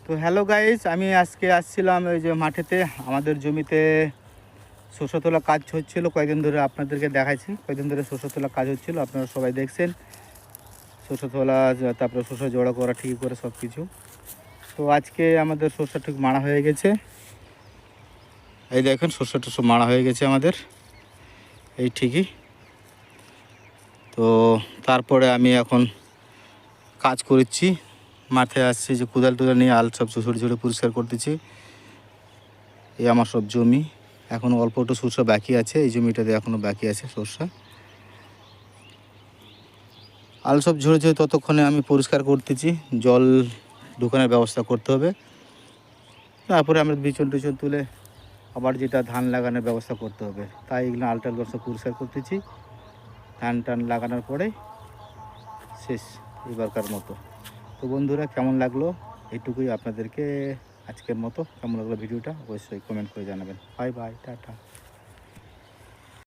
তো hello guys, আমি আজকে আসছিলাম ওই যে মাঠেতে আমাদের জমিতে শস্য তোলা কাজ হচ্ছিল কয়েকদিন ধরে। আপনাদেরকে দেখাইছি কয়েকদিন ধরে শস্য তোলা কাজ হচ্ছিল, আপনারা সবাই দেখছেন। শস্য তোলা, তারপরে শস্য জোড়া করা, ঠিক করে সব কিছু। তো আজকে আমাদের শস্য ঠিক মাড়া হয়ে গেছে। এই দেখেন শস্য টস্য মাড়া হয়ে গেছে আমাদের, এই ঠিকই। তো তারপরে আমি এখন কাজ করছি, মাঠে আসছি, যে কোদাল টুদাল নিয়ে আল সব ছোটো ছোটো পরিষ্কার করতেছি। এই আমার সব জমি, এখন অল্প একটু সরষা বাকি আছে, এই জমিটাতে এখনও বাকি আছে সরষা। আল সব ঝরেছে, ততক্ষণে আমি পরিষ্কার করতেছি, জল ঢুকানোর ব্যবস্থা করতে হবে। তারপরে আমরা বিচন টিচন তুলে আবার যেটা ধান লাগানোর ব্যবস্থা করতে হবে, তাই এগুলো আলটাগুলো সব পরিষ্কার করতেছি। ধান টান লাগানোর পরে শেষ এবারকার মতো। তো বন্ধুরা, কেমন লাগলো এইটুকুই আপনাদেরকে আজকের মতো। কেমন লাগলো ভিডিওটা অবশ্যই কমেন্ট করে জানাবেন। Bye bye, tata.